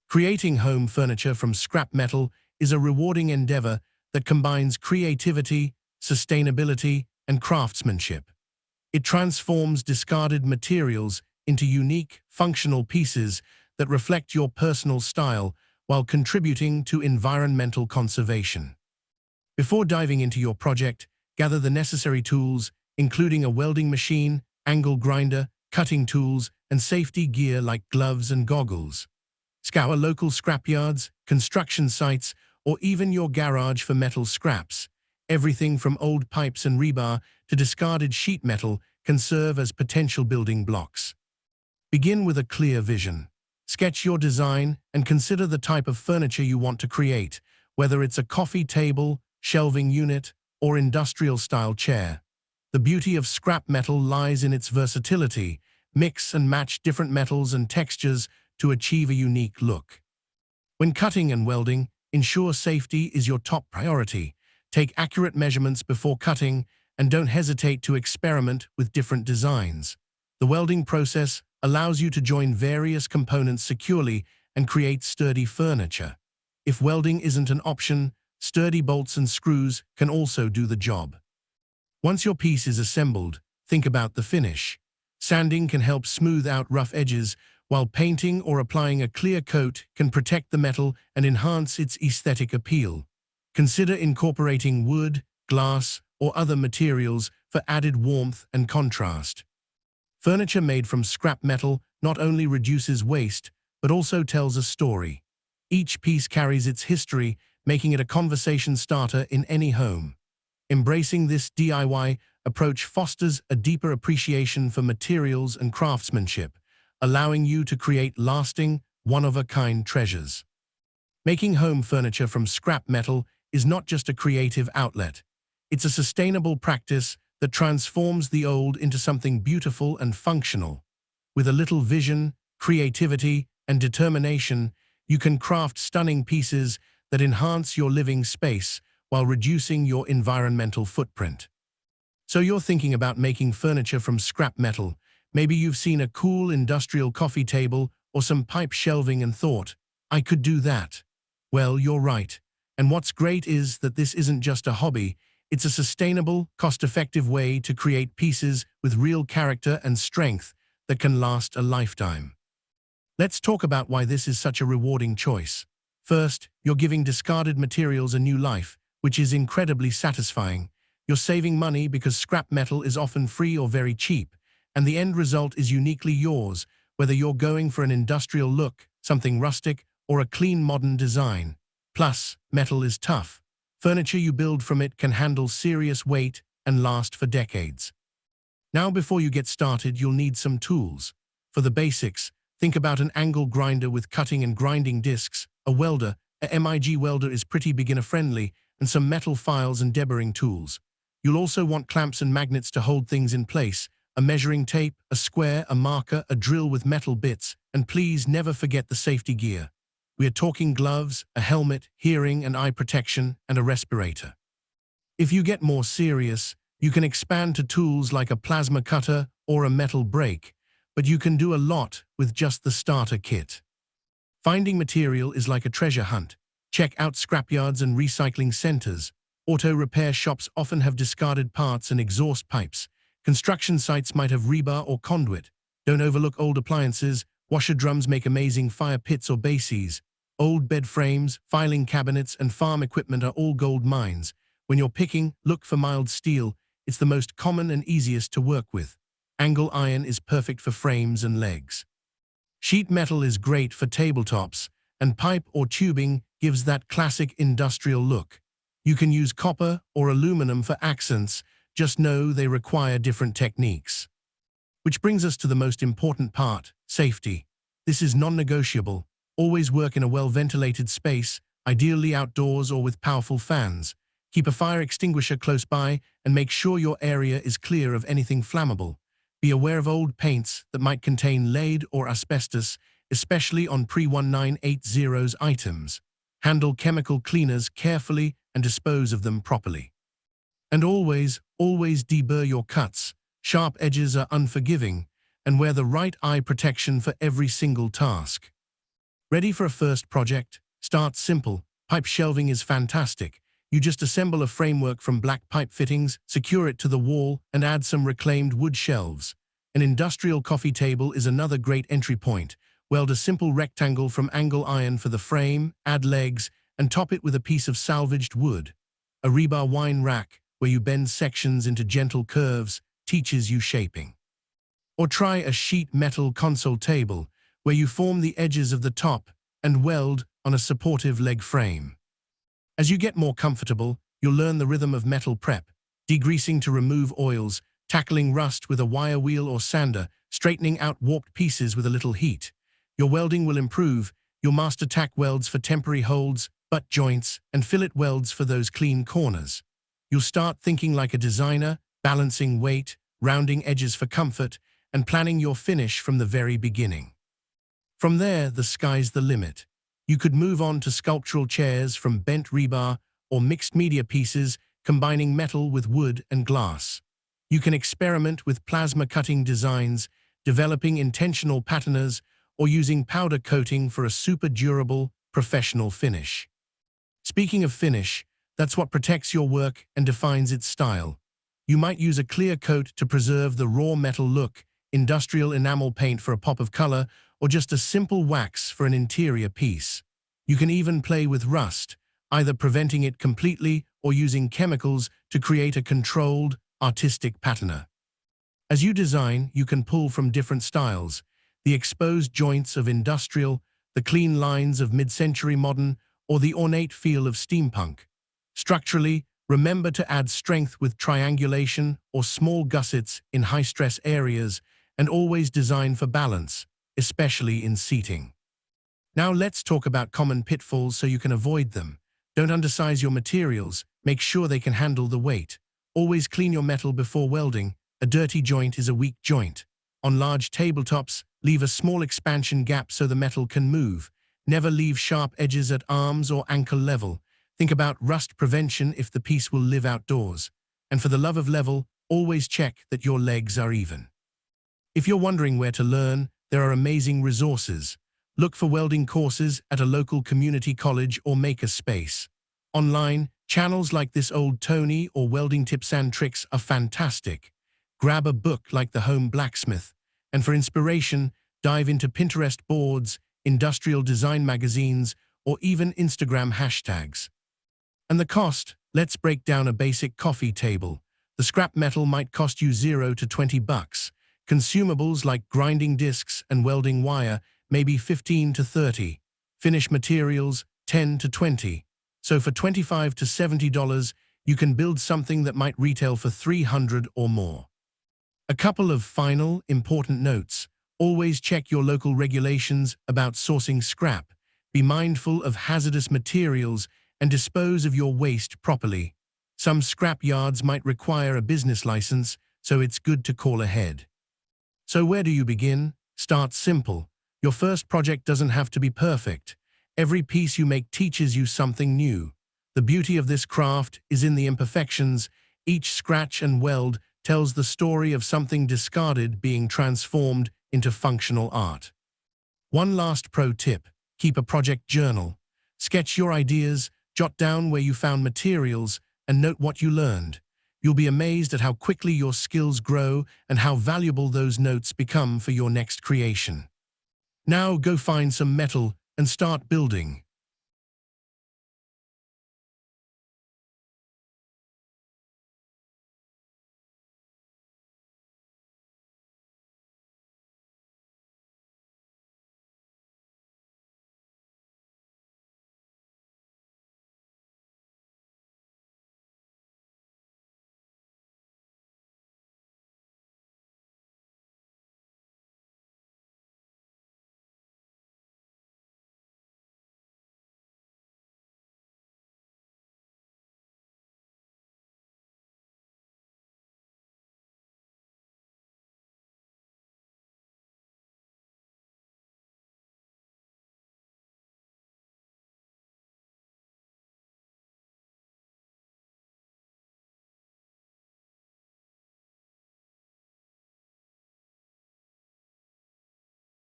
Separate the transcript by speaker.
Speaker 1: Creating home furniture from scrap metal is a rewarding endeavor that combines creativity, sustainability, and craftsmanship. It transforms discarded materials into unique, functional pieces that reflect your personal style while contributing to environmental conservation. Before diving into your project, gather the necessary tools, including a welding machine, angle grinder, cutting tools, and safety gear like gloves and goggles. Scour local scrapyards, construction sites, or even your garage for metal scraps. Everything from old pipes and rebar to discarded sheet metal can serve as potential building blocks. Begin with a clear vision. Sketch your design and consider the type of furniture you want to create, whether it's a coffee table, shelving unit, or industrial-style chair. The beauty of scrap metal lies in its versatility. Mix and match different metals and textures to achieve a unique look. When cutting and welding, ensure safety is your top priority. Take accurate measurements before cutting and don't hesitate to experiment with different designs. The welding process allows you to join various components securely and create sturdy furniture. If welding isn't an option, sturdy bolts and screws can also do the job. Once your piece is assembled, think about the finish. Sanding can help smooth out rough edges, while painting or applying a clear coat can protect the metal and enhance its aesthetic appeal. Consider incorporating wood, glass, or other materials for added warmth and contrast. Furniture made from scrap metal not only reduces waste, but also tells a story. Each piece carries its history, making it a conversation starter in any home. Embracing this DIY approach fosters a deeper appreciation for materials and craftsmanship, allowing you to create lasting, one-of-a-kind treasures. Making home furniture from scrap metal is not just a creative outlet. It's a sustainable practice that transforms the old into something beautiful and functional. With a little vision, creativity, and determination, you can craft stunning pieces that enhance your living space while reducing your environmental footprint. So you're thinking about making furniture from scrap metal. Maybe you've seen a cool industrial coffee table or some pipe shelving and thought, I could do that. Well, you're right. And what's great is that this isn't just a hobby, it's a sustainable, cost-effective way to create pieces with real character and strength that can last a lifetime. Let's talk about why this is such a rewarding choice. First, you're giving discarded materials a new life, which is incredibly satisfying. You're saving money because scrap metal is often free or very cheap, and the end result is uniquely yours, whether you're going for an industrial look, something rustic, or a clean modern design. Plus, metal is tough. Furniture you build from it can handle serious weight and last for decades. Now, before you get started, you'll need some tools. For the basics, think about an angle grinder with cutting and grinding discs, a welder. A MIG welder is pretty beginner-friendly, and some metal files and deburring tools. You'll also want clamps and magnets to hold things in place, a measuring tape, a square, a marker, a drill with metal bits, and please never forget the safety gear. We are talking gloves, a helmet, hearing and eye protection, and a respirator. If you get more serious, you can expand to tools like a plasma cutter or a metal brake, but you can do a lot with just the starter kit. Finding material is like a treasure hunt. Check out scrapyards and recycling centers. Auto repair shops often have discarded parts and exhaust pipes. Construction sites might have rebar or conduit. Don't overlook old appliances. Washer drums make amazing fire pits or bases. Old bed frames, filing cabinets, and farm equipment are all gold mines. When you're picking, look for mild steel. It's the most common and easiest to work with. Angle iron is perfect for frames and legs. Sheet metal is great for tabletops, and pipe or tubing gives that classic industrial look. You can use copper or aluminum for accents, just know they require different techniques. Which brings us to the most important part, safety. This is non-negotiable. Always work in a well-ventilated space, ideally outdoors or with powerful fans. Keep a fire extinguisher close by and make sure your area is clear of anything flammable. Be aware of old paints that might contain lead or asbestos, especially on pre-1980s items. Handle chemical cleaners carefully and dispose of them properly. And always deburr your cuts. Sharp edges are unforgiving, and wear the right eye protection for every single task. Ready for a first project? Start simple. Pipe shelving is fantastic. You just assemble a framework from black pipe fittings, secure it to the wall, and add some reclaimed wood shelves. An industrial coffee table is another great entry point. Weld a simple rectangle from angle iron for the frame, add legs, and top it with a piece of salvaged wood. A rebar wine rack, where you bend sections into gentle curves, teaches you shaping. Or try a sheet metal console table, where you form the edges of the top and weld on a supportive leg frame. As you get more comfortable, you'll learn the rhythm of metal prep, degreasing to remove oils, tackling rust with a wire wheel or sander, straightening out warped pieces with a little heat. Your welding will improve. You'll master tack welds for temporary holds, butt joints, and fillet welds for those clean corners. You'll start thinking like a designer, balancing weight, rounding edges for comfort, and planning your finish from the very beginning. From there, the sky's the limit. You could move on to sculptural chairs from bent rebar or mixed media pieces combining metal with wood and glass. You can experiment with plasma cutting designs, developing intentional patterns, or using powder coating for a super durable, professional finish. Speaking of finish, that's what protects your work and defines its style. You might use a clear coat to preserve the raw metal look, industrial enamel paint for a pop of color, or just a simple wax for an interior piece. You can even play with rust, either preventing it completely or using chemicals to create a controlled, artistic patina. As you design, you can pull from different styles, the exposed joints of industrial, the clean lines of mid-century modern, or the ornate feel of steampunk. Structurally, remember to add strength with triangulation or small gussets in high-stress areas, and always design for balance, especially in seating. Now let's talk about common pitfalls so you can avoid them. Don't undersize your materials, make sure they can handle the weight. Always clean your metal before welding. A dirty joint is a weak joint. On large tabletops, leave a small expansion gap so the metal can move. Never leave sharp edges at arms or ankle level. Think about rust prevention if the piece will live outdoors. And for the love of level, always check that your legs are even. If you're wondering where to learn, there are amazing resources. Look for welding courses at a local community college or maker space. Online, channels like This Old Tony or Welding Tips and Tricks are fantastic. Grab a book like The Home Blacksmith, and for inspiration, dive into Pinterest boards, industrial design magazines, or even Instagram hashtags. And the cost? Let's break down a basic coffee table. The scrap metal might cost you $0 to $20. Consumables like grinding discs and welding wire may be $15 to $30. Finished materials, $10 to $20. So for $25 to $70, you can build something that might retail for $300 or more. A couple of final, important notes. Always check your local regulations about sourcing scrap. Be mindful of hazardous materials and dispose of your waste properly. Some scrap yards might require a business license, so it's good to call ahead. So where do you begin? Start simple. Your first project doesn't have to be perfect. Every piece you make teaches you something new. The beauty of this craft is in the imperfections. Each scratch and weld tells the story of something discarded being transformed into functional art. One last pro tip: keep a project journal. Sketch your ideas, jot down where you found materials, and note what you learned. You'll be amazed at how quickly your skills grow and how valuable those notes become for your next creation. Now go find some metal and start building.